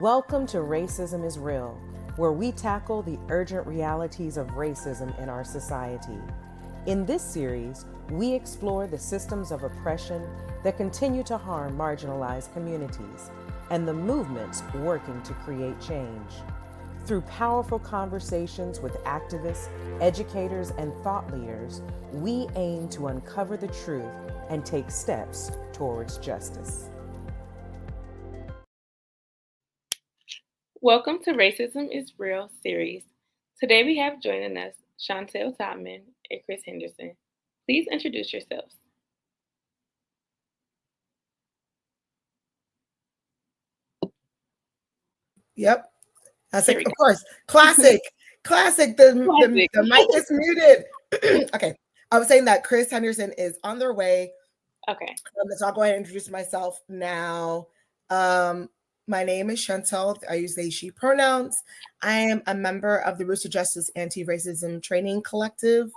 Welcome to Racism is Real, where we tackle the urgent realities of racism in our society. In this series, we explore the systems of oppression that continue to harm marginalized communities and the movements working to create change. Through powerful conversations with activists, educators, and thought leaders, we aim to uncover the truth and take steps towards justice. Welcome to Racism is Real series. Today we have joining us Chantel Topman and Chris Henderson. Please introduce yourselves. Yep. That's There like, we of go. course, classic. The Classic. mic is muted. Okay. I was saying that Chris Henderson is on their way. Okay. So I'll go ahead and introduce myself now. My name is Chantel. I use they, she pronouns. I am a member of the Rooster Justice Anti-Racism Training Collective.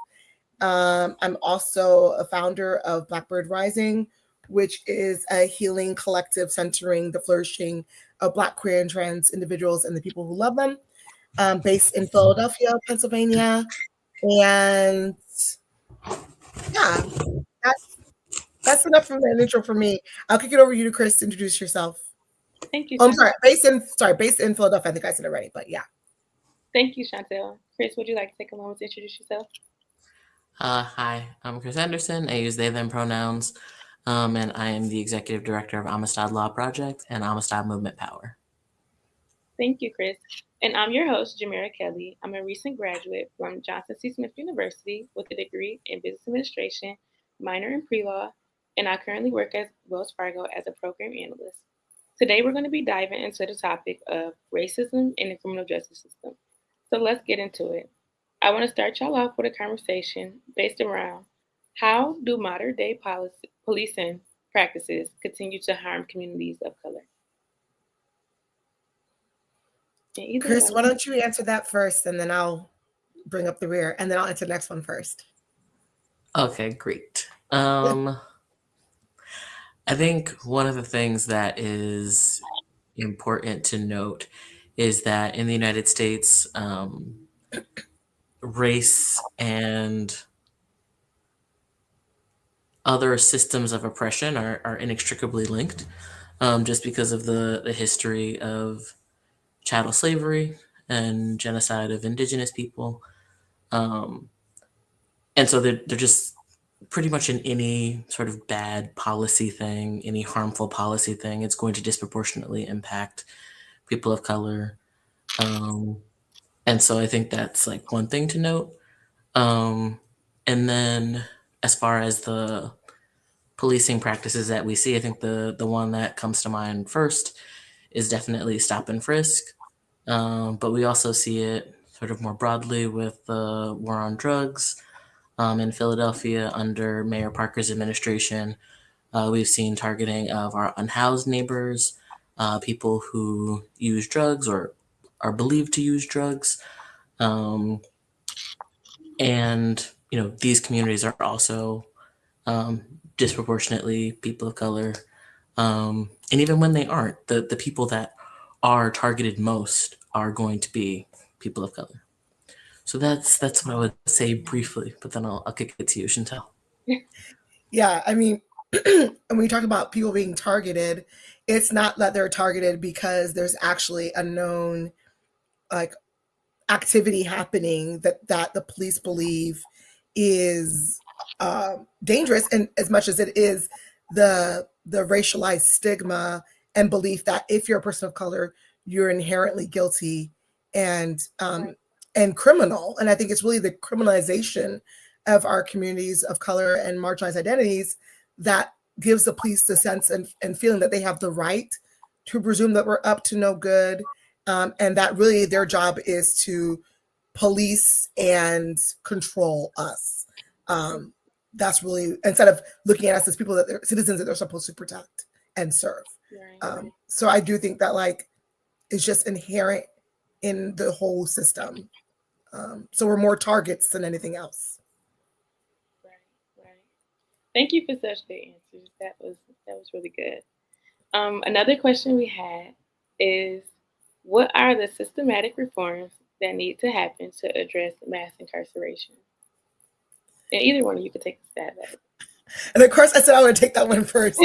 I'm also a founder of Blackbird Rising, which is a healing collective centering the flourishing of Black, queer, and trans individuals and the people who love them, based in Philadelphia, Pennsylvania. And yeah, that's enough from the intro for me. I'll kick it over to you, Chris, to introduce yourself. Thank you. Oh, I'm sorry, based in Philadelphia. I think I said it right, but yeah. Thank you, Chantel. Chris, would you like to take a moment to introduce yourself? Hi, I'm Chris Henderson. I use they, them pronouns, and I am the executive director of Amistad Law Project and Amistad Movement Power. Thank you, Chris. And I'm your host, Jamira Kelly. I'm a recent graduate from Johnson C. Smith University with a degree in business administration, minor in pre-law, and I currently work at Wells Fargo as a program analyst. Today, we're going to be diving into the topic of racism in the criminal justice system. So let's get into it. I want to start y'all off with a conversation based around how do modern day policing practices continue to harm communities of color? Chris, why don't you answer that first, and then I'll bring up the rear, and then I'll answer the next one first. Okay, great. I think one of the things that is important to note is that in the United States, race and other systems of oppression are inextricably linked, just because of the history of chattel slavery and genocide of indigenous people. And so they're just pretty much in any sort of bad policy thing, any harmful policy thing, it's going to disproportionately impact people of color. And so I think that's like one thing to note. And then as far as the policing practices that we see, I think the one that comes to mind first is definitely stop and frisk. But we also see it sort of more broadly with the war on drugs. In Philadelphia, under Mayor Parker's administration, we've seen targeting of our unhoused neighbors, people who use drugs or are believed to use drugs. And, these communities are also disproportionately people of color. And even when they aren't, the people that are targeted most are going to be people of color. So that's what I would say briefly, but then I'll kick it to you, Chantel. Yeah, I mean, when we talk about people being targeted, it's not that they're targeted because there's actually a known like activity happening that the police believe is dangerous, and as much as it is the racialized stigma and belief that if you're a person of color, you're inherently guilty and criminal. And I think it's really the criminalization of our communities of color and marginalized identities that gives the police the sense and feeling that they have the right to presume that we're up to no good, and that really their job is to police and control us. That's really, instead of looking at us as people that they're citizens that they're supposed to protect and serve. Right. So I do think that it's just inherent in the whole system. So we're more targets than anything else. Right. Thank you for such good answers. That was really good. Another question we had is, What are the systematic reforms that need to happen to address mass incarceration? And either one of you could take a stab at it. And of course, I said I would take that one first.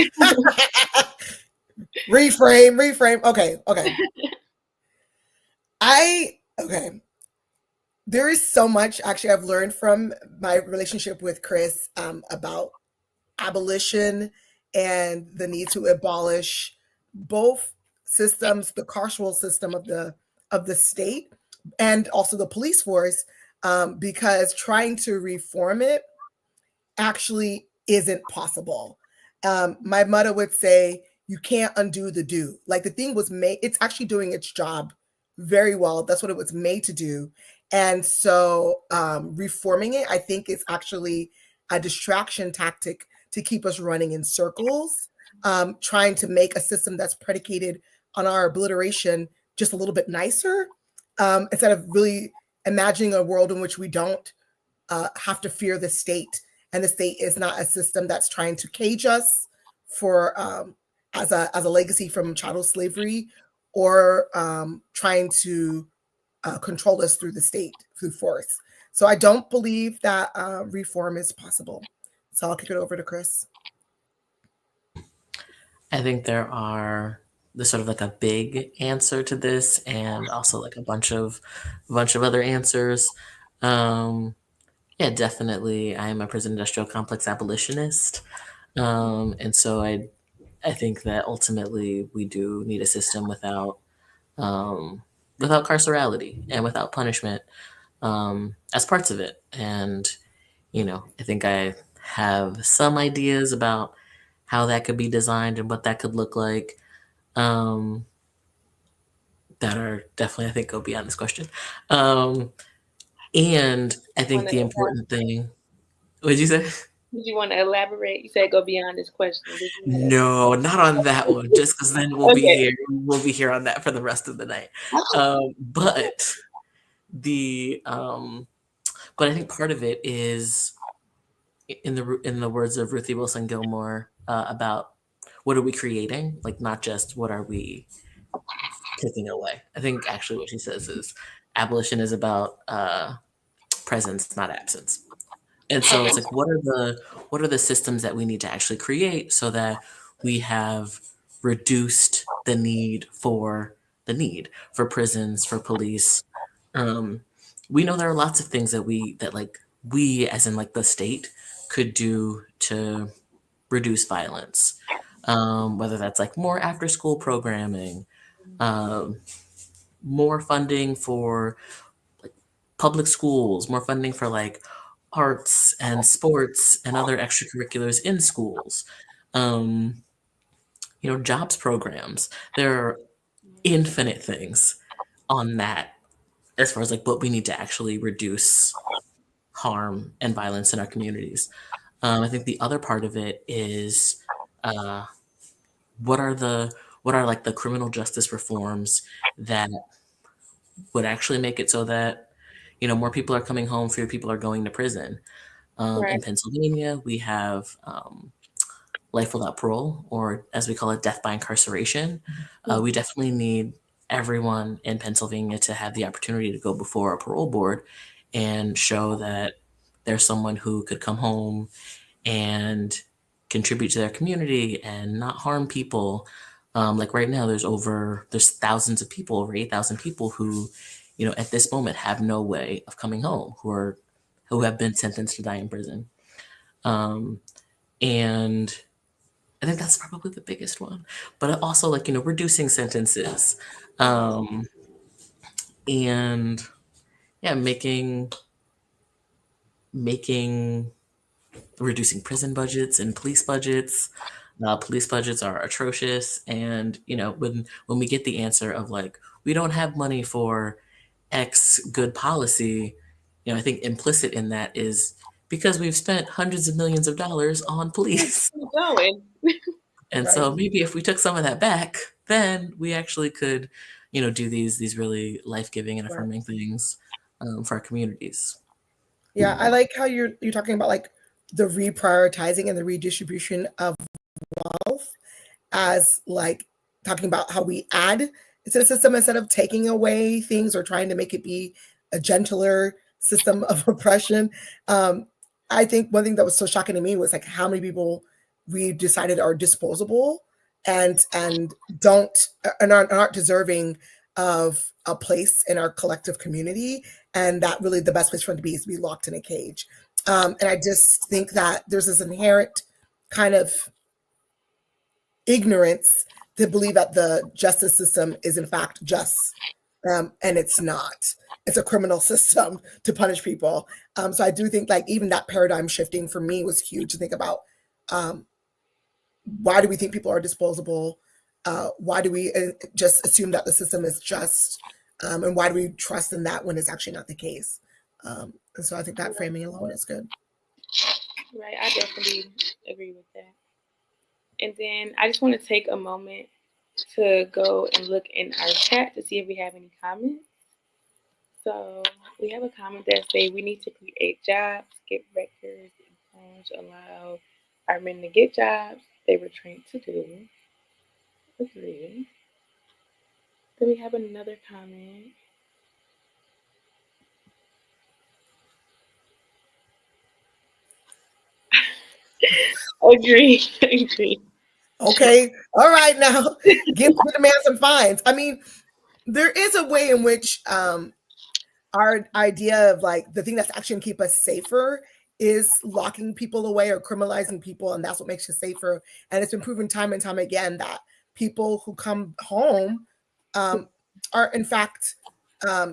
reframe. Okay. Okay. There is so much actually I've learned from my relationship with Chris about abolition and the need to abolish both systems, the carceral system of the state and also the police force, because trying to reform it actually isn't possible. My mother would say, you can't undo the do. Like the thing was made, it's actually doing its job very well. That's what it was made to do. And so reforming it, I think, is actually a distraction tactic to keep us running in circles, trying to make a system that's predicated on our obliteration just a little bit nicer, instead of really imagining a world in which we don't have to fear the state, and the state is not a system that's trying to cage us for as a legacy from chattel slavery, or trying to control us through the state through force. So I don't believe that reform is possible. So I'll kick it over to Chris. I think there's sort of like a big answer to this, and also like a bunch of other answers. Yeah, definitely. I am a prison industrial complex abolitionist, and so I think that ultimately we do need a system without carcerality and without punishment as parts of it. And I think I have some ideas about how that could be designed and what that could look like. That are definitely, I think, go beyond this question. And I think the important thing. What did you say? Did you want to elaborate? You said go beyond this question. No, not on that one. Just because then we'll be here. We'll be here on that for the rest of the night. But I think part of it is in the words of Ruthie Wilson Gilmore, about what are we creating, like not just what are we taking away. I think actually what she says is abolition is about presence, not absence. And so it's like, what are the systems that we need to actually create so that we have reduced the need for prisons, for police. We know there are lots of things that we as in like the state could do to reduce violence, whether that's like more after school programming, more funding for like public schools, more funding for like arts and sports and other extracurriculars in schools, jobs programs. There are infinite things on that as far as like what we need to actually reduce harm and violence in our communities. I think the other part of it is what are like the criminal justice reforms that would actually make it so that more people are coming home, fewer people are going to prison. In Pennsylvania, we have life without parole, or as we call it, death by incarceration. We definitely need everyone in Pennsylvania to have the opportunity to go before a parole board and show that there's someone who could come home and contribute to their community and not harm people. Like right now, there's thousands of people, over 8,000 people who, at this moment have no way of coming home, who have been sentenced to die in prison. And I think that's probably the biggest one, but also like, reducing sentences, and yeah, making reducing prison budgets and police budgets. Police budgets are atrocious, and when we get the answer of like, we don't have money for X good policy, I think implicit in that is because we've spent hundreds of millions of dollars on police. And right. So maybe if we took some of that back, then we actually could, do these really life-giving and affirming things for our communities. Yeah, I like how you're talking about like the reprioritizing and the redistribution of wealth as like talking about how we add it's a system instead of taking away things or trying to make it be a gentler system of oppression. I think one thing that was so shocking to me was like how many people we decided are disposable and don't and aren't deserving of a place in our collective community, and that really the best place for them to be is to be locked in a cage. And I just think that there's this inherent kind of ignorance to believe that the justice system is in fact just, and it's not. It's a criminal system to punish people. So I do think like even that paradigm shifting for me was huge to think about. Um, why do we think people are disposable? Why do we just assume that the system is just? And why do we trust in that when it's actually not the case? And so I think that framing alone is good. Right, I definitely agree with that. And then I just want to take a moment to go and look in our chat to see if we have any comments. So we have a comment that say we need to create jobs, get records, and phones, allow our men to get jobs they were trained to do. Agree. Then we have another comment. Agree. Agree. Okay, all right, now give the man some fines. I mean, there is a way in which our idea of like the thing that's actually going to keep us safer is locking people away or criminalizing people, and that's what makes you safer. And it's been proven time and time again that people who come home are in fact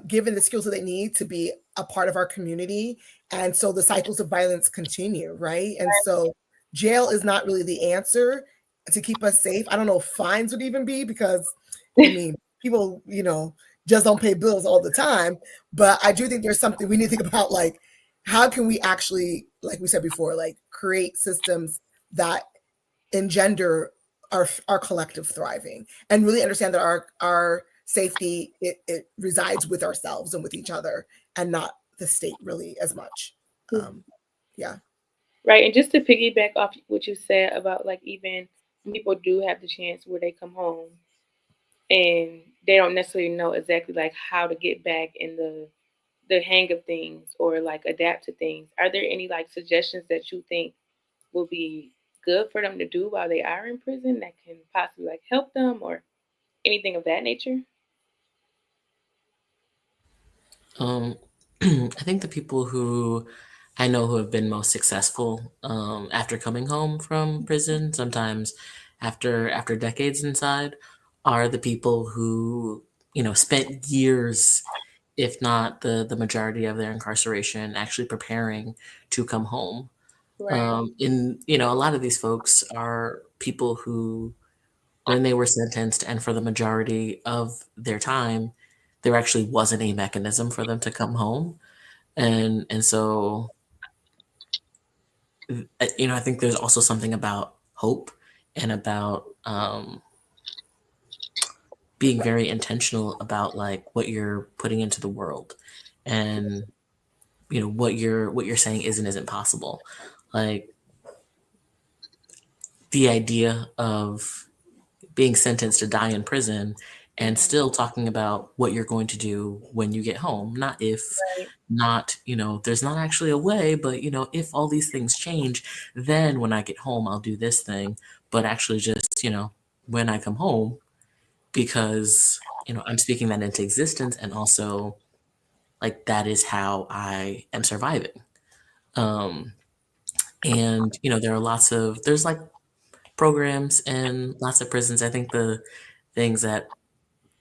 given the skills that they need to be a part of our community, and so the cycles of violence continue, right? And so jail is not really the answer to keep us safe. I don't know if fines would even be, because I mean people, just don't pay bills all the time. But I do think there's something we need to think about, like how can we actually, like we said before, like create systems that engender our collective thriving, and really understand that our safety it resides with ourselves and with each other, and not the state really as much. Yeah. Right, and just to piggyback off what you said about like even when people do have the chance where they come home and they don't necessarily know exactly like how to get back in the hang of things or like adapt to things. Are there any like suggestions that you think will be good for them to do while they are in prison that can possibly like help them or anything of that nature? Um, I think the people who I know who have been most successful after coming home from prison, sometimes after decades inside, are the people who spent years, if not the majority of their incarceration, actually preparing to come home. Right. In a lot of these folks are people who, when they were sentenced and for the majority of their time, there actually wasn't a mechanism for them to come home. And so, I think there's also something about hope and about being very intentional about like what you're putting into the world, and what you're saying isn't possible. Like the idea of being sentenced to die in prison and still talking about what you're going to do when you get home. Not if, Right. not, there's not actually a way, but, if all these things change, then when I get home, I'll do this thing. But actually, just, when I come home, because, I'm speaking that into existence, and also like that is how I am surviving. Um, and, there's like programs in lots of prisons. I think the things that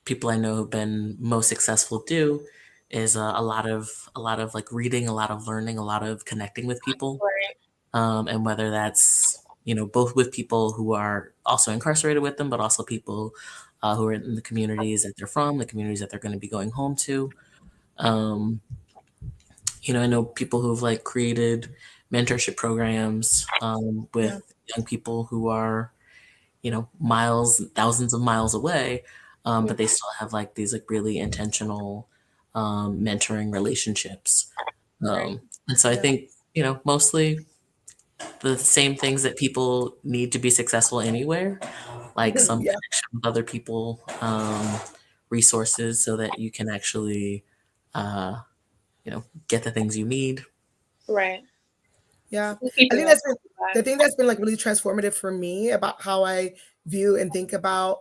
people I know who've been most successful do is a lot of like reading, a lot of learning, a lot of connecting with people, Right. and whether that's both with people who are also incarcerated with them, but also people who are in the communities that they're from, the communities that they're going to be going home to. Um, I know people who've like created mentorship programs Yeah. with young people who are miles, thousands of miles away, but they still have like these like really intentional mentoring relationships. Right. And so I Yeah. think, mostly the same things that people need to be successful anywhere, like some Yeah. connection with other people, resources so that you can actually, get the things you need. Right. Yeah. Keep I it think on that's been the life. thing that's been like really transformative for me about how I view and think about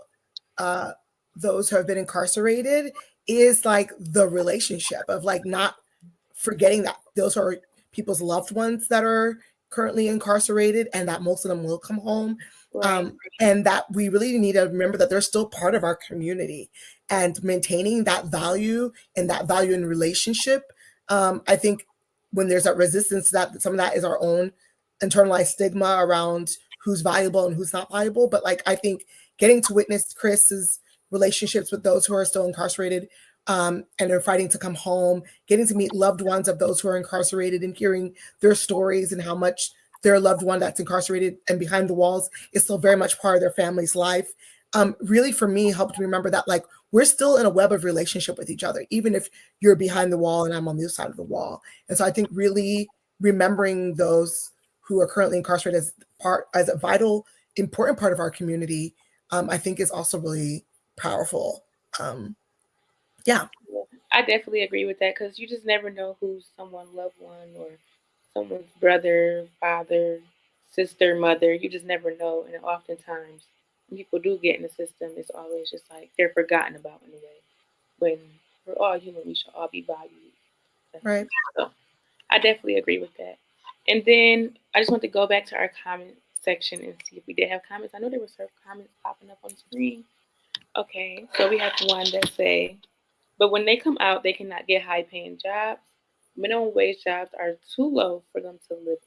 uh those who have been incarcerated is like the relationship of like not forgetting that those are people's loved ones that are currently incarcerated and that most of them will come home. Right. And that we really need to remember that they're still part of our community and maintaining that value and that value in relationship. I think when there's that resistance, that some of that is our own internalized stigma around who's valuable and who's not valuable. But like, I think getting to witness Chris's relationships with those who are still incarcerated and are fighting to come home, getting to meet loved ones of those who are incarcerated and hearing their stories and how much their loved one that's incarcerated and behind the walls is still very much part of their family's life. Really, for me, helped remember that like we're still in a web of relationship with each other, even if you're behind the wall and I'm on the other side of the wall. And so I think really remembering those who are currently incarcerated as a vital, important part of our community, I think is also really powerful. Yeah. I definitely agree with that because you just never know who's someone's loved one or someone's brother, father, sister, mother. You just never know. And oftentimes, when people do get in the system, it's always just like they're forgotten about in a way. When we're all human, we should all be valued. Right. So I definitely agree with that. And then I just want to go back to our comment section and see if we did have comments. I know there were certain comments popping up on the screen. Okay, so we have one that say, but when they come out, they cannot get high paying jobs. Minimum wage jobs are too low for them to live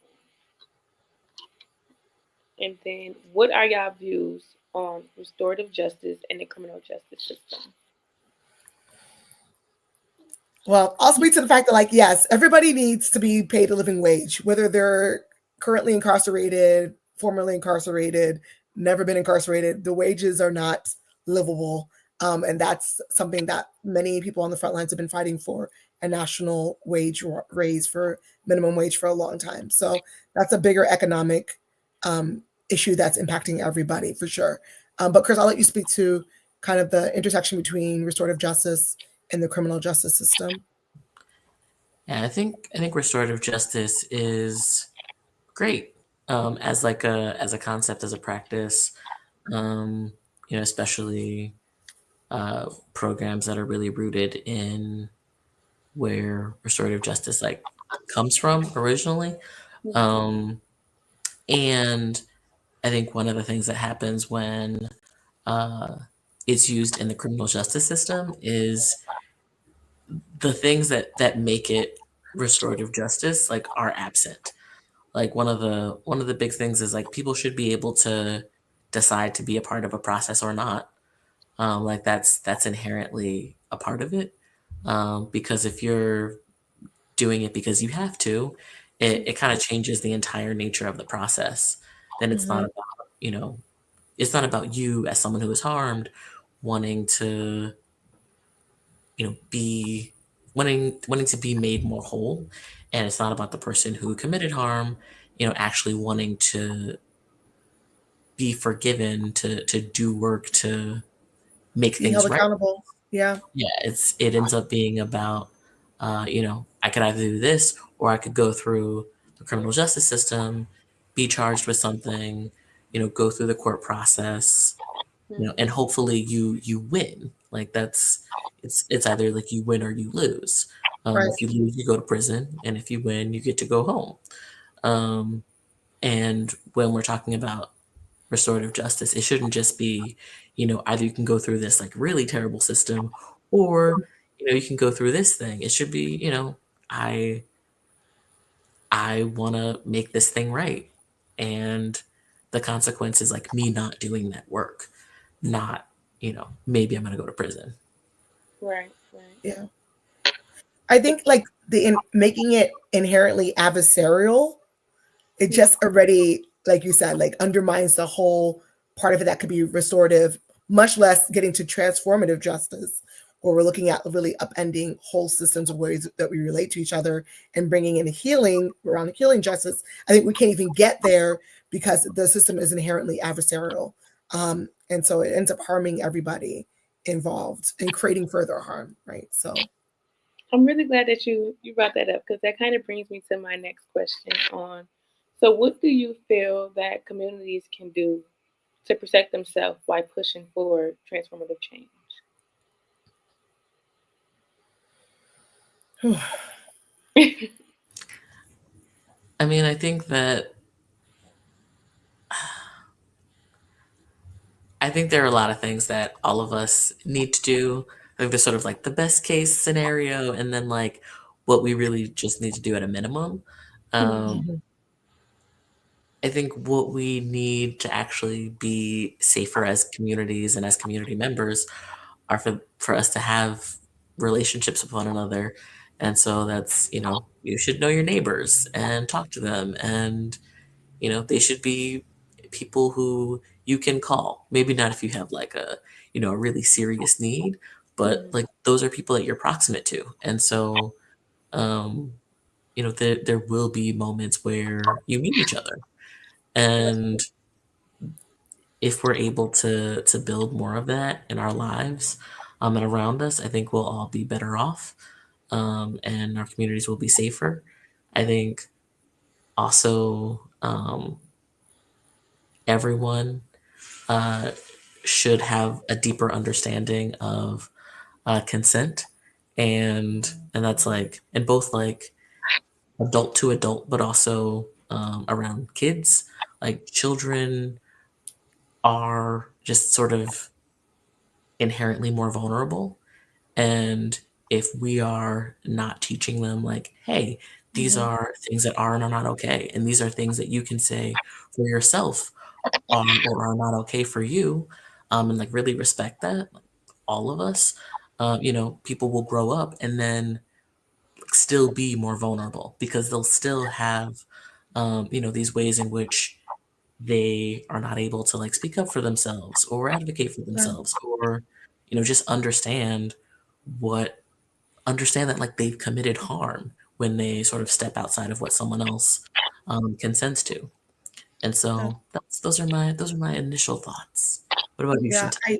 on. And then, what are y'all views on restorative justice and the criminal justice system? Well, I'll speak to the fact that, like, yes, everybody needs to be paid a living wage, whether they're currently incarcerated, formerly incarcerated, never been incarcerated. The wages are not livable. And that's something that many people on the front lines have been fighting for a national wage raise for minimum wage for a long time. So that's a bigger economic issue that's impacting everybody for sure. But Chris, I'll let you speak to kind of the intersection between restorative justice and the criminal justice system. Yeah, I think restorative justice is great as like as a concept, as a practice. Especially programs that are really rooted in where restorative justice like comes from originally. Um, and I think one of the things that happens when it's used in the criminal justice system is the things that make it restorative justice like are absent. Like one of the big things is like people should be able to decide to be a part of a process or not. Like that's inherently a part of it. Because if you're doing it because you have to, it kind of changes the entire nature of the process. Then it's not Mhm. about, it's not about you as someone who is harmed wanting to, be wanting to be made more whole. And it's not about the person who committed harm, actually wanting to be forgiven, to do work to make Be held things right. accountable. Yeah. Yeah, it ends up being about, I could either do this or I could go through the criminal justice system, be charged with something, go through the court process, and hopefully you win. Like it's either like you win or you lose. Right. If you lose, you go to prison, and if you win, you get to go home. Um, and when we're talking about restorative justice, it shouldn't just be, either you can go through this like really terrible system or, you can go through this thing. It should be, I I want to make this thing right. And the consequence is like me not doing that work, not, maybe I'm going to go to prison. Right, right. Yeah. I think like making it inherently adversarial, it just already, like you said, like undermines the whole part of it that could be restorative, much less getting to transformative justice, where we're looking at really upending whole systems of ways that we relate to each other and bringing in healing around healing justice. I think we can't even get there because the system is inherently adversarial. And so it ends up harming everybody involved in creating further harm, right? So I'm really glad that you brought that up because that kind of brings me to my next question on. So, what do you feel that communities can do to protect themselves while pushing forward transformative change? I mean, I think that I think there are a lot of things that all of us need to do. I think there's sort of like the best case scenario, and then like what we really just need to do at a minimum. Um, Mhm. I think what we need to actually be safer as communities and as community members are for us to have relationships with one another. And so that's, you should know your neighbors and talk to them, and they should be people who you can call. Maybe not if you have like a really serious need, but Mhm. like those are people that you're proximate to. And so um, there will be moments where you meet each other. And if we're able to build more of that in our lives, and around us, I think we'll all be better off, and our communities will be safer. I think also, everyone uh, should have a deeper understanding of consent, and that's like in both like adult to adult, but also around kids. Like children are just sort of inherently more vulnerable. And if we are not teaching them, like, hey, these Mhm. are things that are and are not okay, and these are things that you can say for yourself are or are not okay for you, and like really respect that, like, all of us, people will grow up and then still be more vulnerable because they'll still have, these ways in which they are not able to like speak up for themselves or advocate for Right. themselves or just what understand that like they've committed harm when they sort of step outside of what someone else consents to. And Yeah. so those are my initial thoughts. What about you, Yeah, Chantel?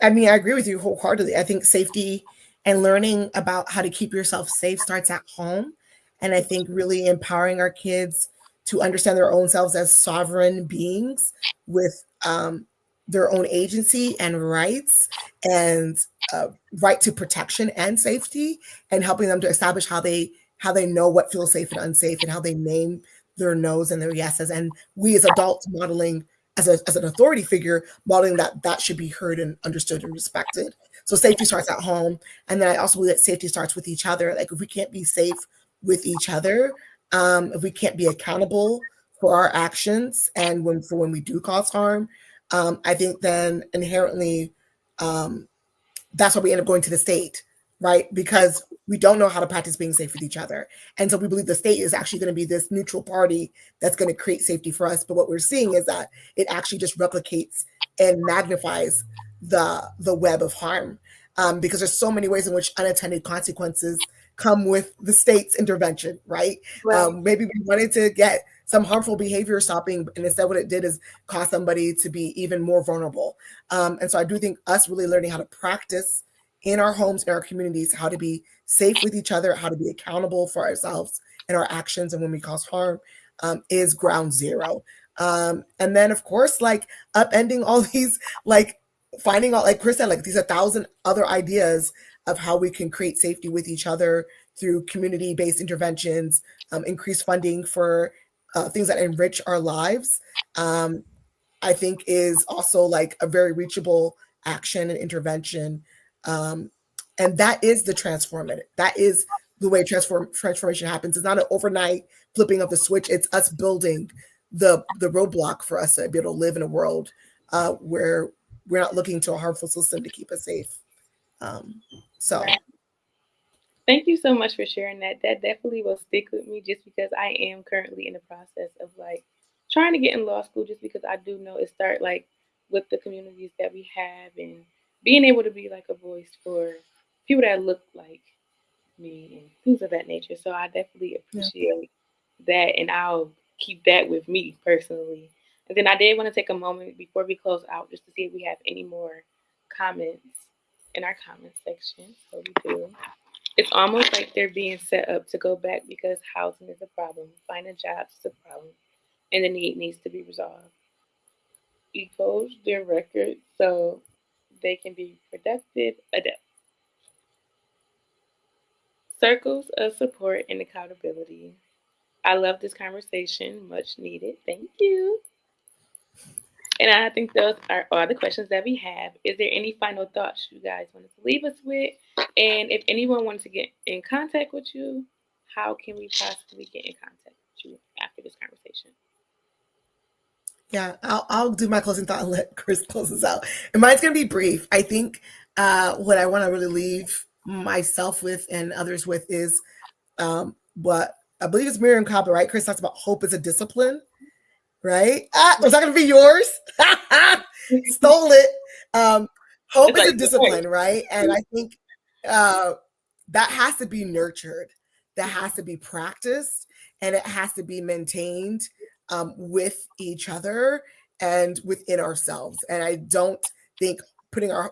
I mean, I agree with you wholeheartedly. I think safety and learning about how to keep yourself safe starts at home. And I think really empowering our kids to understand their own selves as sovereign beings with their own agency and rights and uh, right to protection and safety, and helping them to establish how they know what feels safe and unsafe and how they name their no's and their yeses. And we as adults modeling as an authority figure, modeling that should be heard and understood and respected. So safety starts at home, and then I also believe that safety starts with each other. Like if we can't be safe with each other, if we can't be accountable for our actions and when we do cause harm, I think then inherently um, that's why we end up going to the state, right? Because we don't know how to practice being safe with each other. And so we believe the state is actually going to be this neutral party that's going to create safety for us. But what we're seeing is that it actually just replicates and magnifies the web of harm, because there's so many ways in which unintended consequences come with the state's intervention, right? Right. Maybe we wanted to get some harmful behavior stopping, and instead what it did is cause somebody to be even more vulnerable. And so I do think us really learning how to practice in our homes, in our communities, how to be safe with each other, how to be accountable for ourselves and our actions, and when we cause harm, is ground zero. And then, of course, like upending all these, like finding out, like Chris said, like these 1,000 other ideas of how we can create safety with each other through community-based interventions, increased funding for things that enrich our lives. I think is also like a very reachable action and intervention. Um, and that is the transformative. That is the way transformation happens. It's not an overnight flipping of the switch. It's us building the roadblock for us to be able to live in a world where we're not looking to a harmful system to keep us safe. Um, so Right. Thank you so much for sharing that. That definitely will stick with me just because I am currently in the process of like trying to get in law school just because I do know it start like with the communities that we have and being able to be like a voice for people that look like me and things of that nature. So I definitely yeah, appreciate that and I'll keep that with me personally. And then I did want to take a moment before we close out just to see if we have any more comments in our comment section. So we do. It's almost like they're being set up to go back because housing is a problem, finding jobs is a problem, and the need needs to be resolved. Equals their record so they can be productive, adept. Circles of support and accountability. I love this conversation, much needed. Thank you. And I think those are all the questions that we have. Is there any final thoughts you guys wanted to leave us with? And if anyone wanted to get in contact with you, how can we possibly get in contact with you after this conversation? Yeah, I'll do my closing thought and let Chris close us out. And mine's gonna be brief. I think what I want to really leave myself with and others with is what I believe it's Miriam Caba, right? Chris talks about hope as a discipline, right? Was that gonna be yours? Stole it. Hope It's is like a discipline, right? And I think that has to be nurtured, that has to be practiced, and it has to be maintained with each other and within ourselves. And I don't think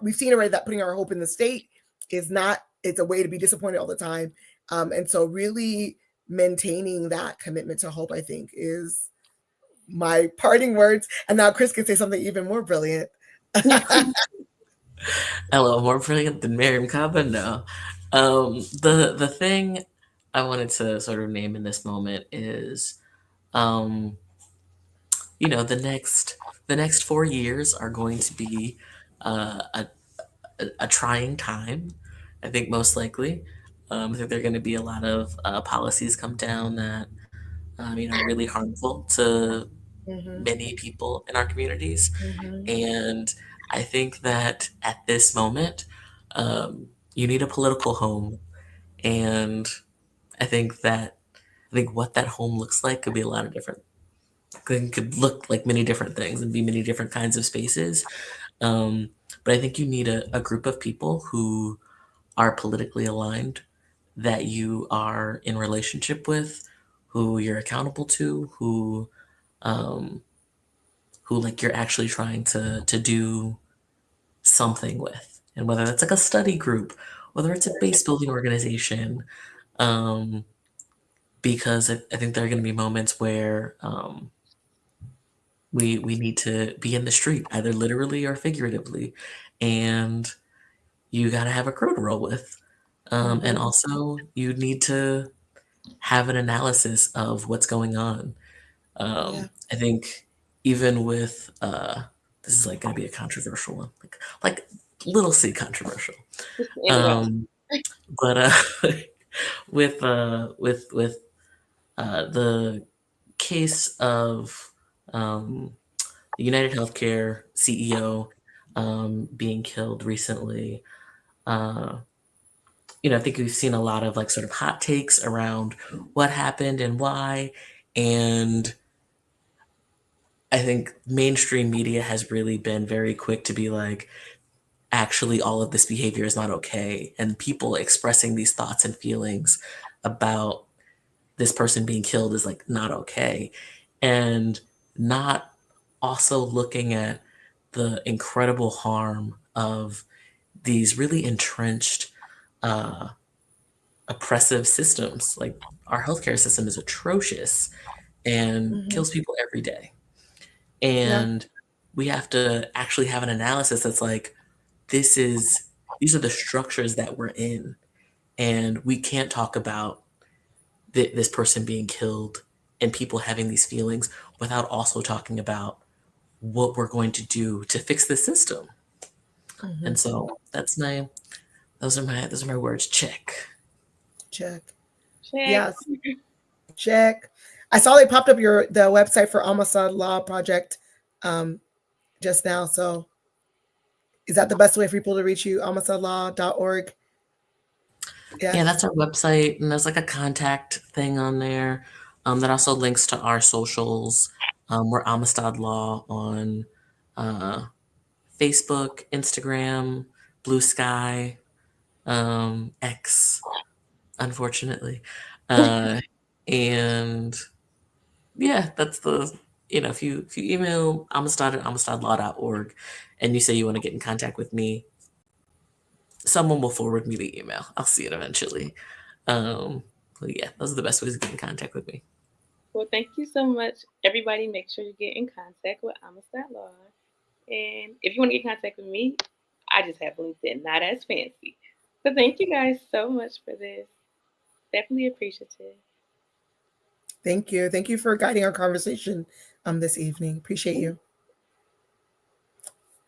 we've seen already that putting our hope in the state is not, it's a way to be disappointed all the time. And so really maintaining that commitment to hope, I think, is my parting words. And now Chris can say something even more brilliant. Hello, more brilliant than Miriam Caba? No. The thing I wanted to sort of name in this moment is, the next 4 years are going to be a trying time. I think most likely. I think there are going to be a lot of policies come down that are really harmful to Mhm, many people in our communities. mhm. And I think that at this moment, you need a political home. And I think that I think what that home looks like could be a lot of different could look like many different things and be many different kinds of spaces. Um, but I think you need a group of people who are politically aligned, that you are in relationship with, who you're accountable to, um, who like you're actually trying to do something with, and whether that's like a study group, whether it's a base building organization, um, because I think there are going to be moments where we need to be in the street, either literally or figuratively, and you got to have a crew to roll with, and Mhm. also you need to have an analysis of what's going on. Yeah. I think even with this is like going to be a controversial one, like little c controversial, Anyway, um, but with the case of the United Healthcare CEO being killed recently. Uh, I think we've seen a lot of like sort of hot takes around what happened and why. And I think mainstream media has really been very quick to be like, actually, all of this behavior is not okay. And people expressing these thoughts and feelings about this person being killed is like not okay. And not also looking at the incredible harm of these really entrenched, uh, oppressive systems. Like our healthcare system is atrocious and Mhm. kills people every day. Yeah. And we have to actually have an analysis that's like, this is these are the structures that we're in, and we can't talk about this person being killed and people having these feelings without also talking about what we're going to do to fix the system. And Mhm. so those are my words. Check. Check. check. Yes. Check. I saw they popped up the website for Almasad Law Project um, just now. So is that the best way for people to reach you? Almasadlaw.org. Yeah, Yes. that's our website, and there's like a contact thing on there that also links to our socials. We're Amistad Law on uh, Facebook, Instagram, Blue Sky, X, unfortunately. Uh, and yeah, that's if you email amistad at amistadlaw.org and you say you want to get in contact with me, someone will forward me the email. I'll see it eventually. But yeah, those are the best ways to get in contact with me. Well, thank you so much. Everybody, make sure you get in contact with Amistad Law. And if you want to get in contact with me, I just have LinkedIn, not as fancy. So thank you guys so much for this. Definitely appreciative. Thank you. Thank you for guiding our conversation this evening. Appreciate you.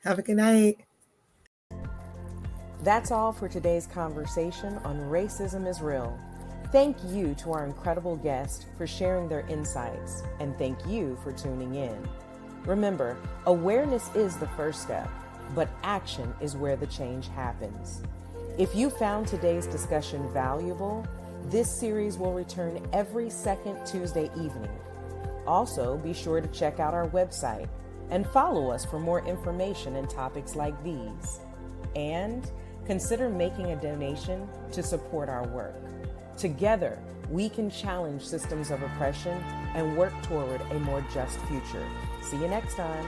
Have a good night. That's all for today's conversation on Racism is Real. Thank you to our incredible guests for sharing their insights, and thank you for tuning in. Remember, awareness is the first step, but action is where the change happens. If you found today's discussion valuable, this series will return every second Tuesday evening. Also, be sure to check out our website and follow us for more information and topics like these. And consider making a donation to support our work. Together, we can challenge systems of oppression and work toward a more just future. See you next time.